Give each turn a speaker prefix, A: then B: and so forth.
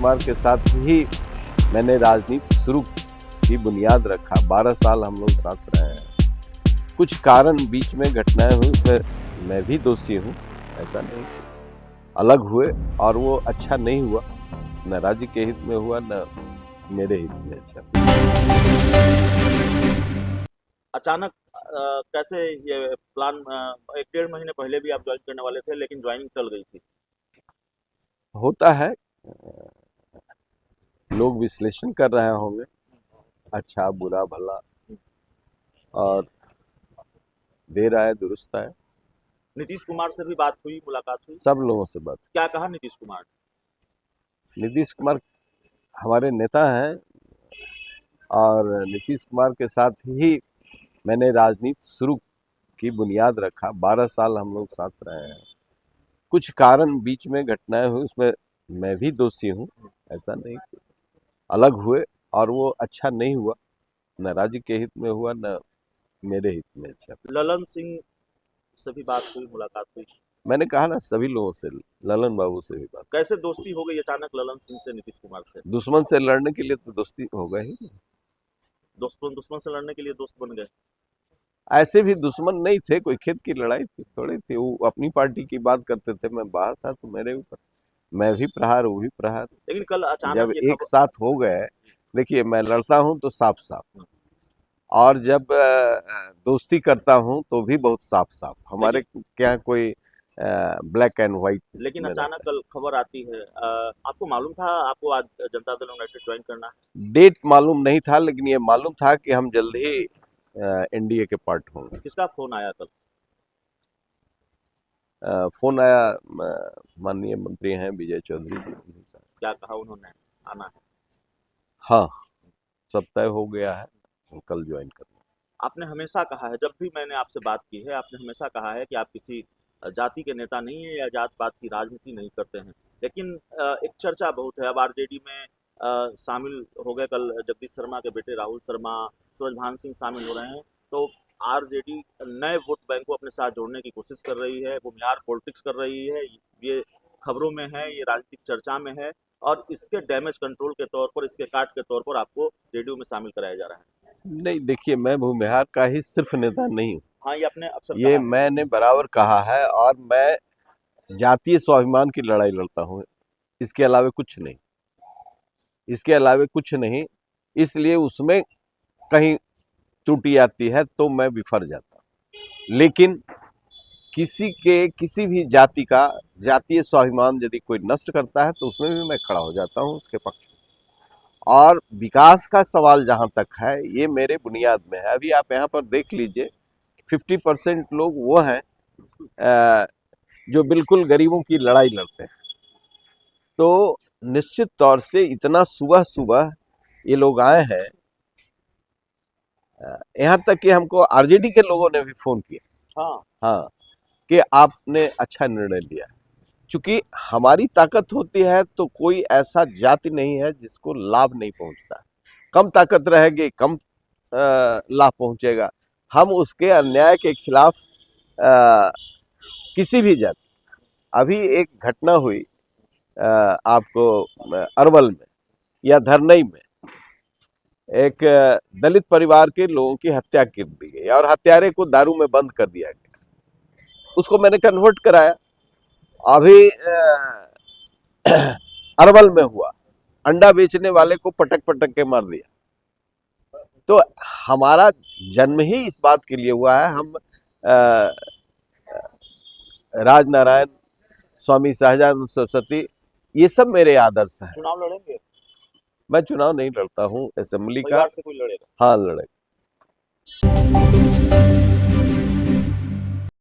A: कुमार के साथ ही मैंने राजनीति शुरू की बुनियाद रखा। 12 साल हम लोग साथ रहे हैं। कुछ कारण बीच में घटनाएं हुई, फिर मैं भी दोषी हूँ, ऐसा नहीं। अलग हुए और वो अच्छा नहीं हुआ, न राज्य के हित में हुआ न मेरे हित में अच्छा।
B: अचानक कैसे ये प्लान 1-1.5 महीने पहले भी आप ज्वाइन करने वाले थे, लेकिन ज्वाइनिंग टल गई थी।
A: होता है, लोग विश्लेषण कर रहे होंगे, अच्छा बुरा भला, और देर आए दुरुस्त आए।
B: नीतीश कुमार से भी बात हुई, मुलाकात हुई?
A: सब लोगों से बात।
B: क्या कहा नीतीश कुमार?
A: नीतीश कुमार हमारे नेता हैं और नीतीश कुमार के साथ ही मैंने राजनीति शुरू की बुनियाद रखा। 12 साल हम लोग साथ रहे हैं। कुछ कारण बीच में घटनाएं हुई, उसमें मैं भी दोषी हूँ, ऐसा नहीं। अलग हुए और वो अच्छा नहीं हुआ, न राज्य के हित में हुआ न मेरे हित में अच्छा।
B: ललन सिंह से भी बात हुई, मुलाकात हुई?
A: मैंने कहा ना, सभी लोगों से, ललन बाबू से भी बात।
B: कैसे दोस्ती हो गई अचानक ललन सिंह से, नीतीश कुमार से?
A: दुश्मन से लड़ने के लिए तो दोस्ती होगा ही।
B: दुश्मन से लड़ने के लिए दोस्त बन गए?
A: ऐसे भी दुश्मन नहीं थे, कोई खेत की लड़ाई थी थोड़ी थी। वो अपनी पार्टी की बात करते थे, मैं बाहर था तो मेरे ऊपर, मैं भी प्रहार वो भी प्रहार।
B: लेकिन कल अचानक
A: जब
B: ये
A: एक साथ हो गए, देखिए मैं लड़ता हूं तो साफ साफ, और जब दोस्ती करता हूं तो भी बहुत साफ साफ। हमारे क्या कोई ब्लैक एंड व्हाइट।
B: लेकिन अचानक कल खबर आती है, आपको मालूम था आपको आज जनता दल यूनाइटेड ज्वाइन करना है?
A: डेट मालूम नहीं था, लेकिन ये मालूम था कि हम जल्द ही एनडीए के पार्ट होंगे।
B: किसका फोन आया कल?
A: फोन आया, माननीय मंत्री हैं विजय चौधरी जी।
B: क्या कहा उन्होंने? आना है?
A: हाँ, सब तय हो गया है, कल ज्वाइन करना।
B: आपने हमेशा कहा है, जब भी मैंने आपसे बात की है, आपने हमेशा कहा है कि आप किसी जाति के नेता नहीं है या जात पात की राजनीति नहीं करते हैं। लेकिन एक चर्चा बहुत है, अब आरजेडी में शामिल हो गए, कल जगदीश शर्मा के बेटे राहुल शर्मा, सूरजभान सिंह शामिल हो रहे हैं। तो आरजेडी नए वोट बैंक को अपने साथ जोड़ने की कोशिश कर रही है, भूमिहार पॉलिटिक्स कर रही है, ये खबरों में है, ये राजनीतिक चर्चा में है, और इसके डैमेज कंट्रोल के तौर पर, इसके काट के तौर पर आपको जेडीयू में शामिल कराया जा रहा है।
A: नहीं, देखिए मैं भूमिहार का ही सिर्फ नेता नहीं हूँ।
B: हाँ, ये आपने अक्सर
A: ये
B: कहा।
A: मैंने बराबर कहा है, और मैं जातीय स्वाभिमान की लड़ाई लड़ता हूँ, इसके अलावा कुछ नहीं, इसके अलावा कुछ नहीं। इसलिए उसमें कहीं त्रुटि आती है तो मैं विफर जाता हूँ। लेकिन किसी के किसी भी जाति का जातीय स्वाभिमान यदि कोई नष्ट करता है तो उसमें भी मैं खड़ा हो जाता हूँ उसके पक्ष में। और विकास का सवाल जहाँ तक है, ये मेरे बुनियाद में है। अभी आप यहाँ पर देख लीजिए, 50% लोग वो हैं जो बिल्कुल गरीबों की लड़ाई लड़ते हैं। तो निश्चित तौर से इतना सुबह सुबह ये लोग आए हैं, यहाँ तक कि हमको आरजेडी के लोगों ने भी फोन किया, हाँ, कि आपने अच्छा निर्णय लिया। चूंकि हमारी ताकत होती है तो कोई ऐसा जाति नहीं है जिसको लाभ नहीं पहुंचता। कम ताकत रहेगी, कम लाभ पहुंचेगा। हम उसके अन्याय के खिलाफ किसी भी जाति। अभी एक घटना हुई आपको अरवल में या धरनई में, एक दलित परिवार के लोगों की हत्या कर दी गई और हत्यारे को दारू में बंद कर दिया गया। उसको मैंने कन्वर्ट कराया। अभी अरवल में हुआ, अंडा बेचने वाले को पटक पटक के मार दिया। तो हमारा जन्म ही इस बात के लिए हुआ है। हम राजनारायण, स्वामी सहजानंद सरस्वती, ये सब मेरे आदर्श हैं।
B: चुनाव लड़ेंगे?
A: मैं चुनाव नहीं लड़ता हूँ असेंबली का।
B: परिवार से कोई लड़ेगा?
A: हाँ, लड़ेगा।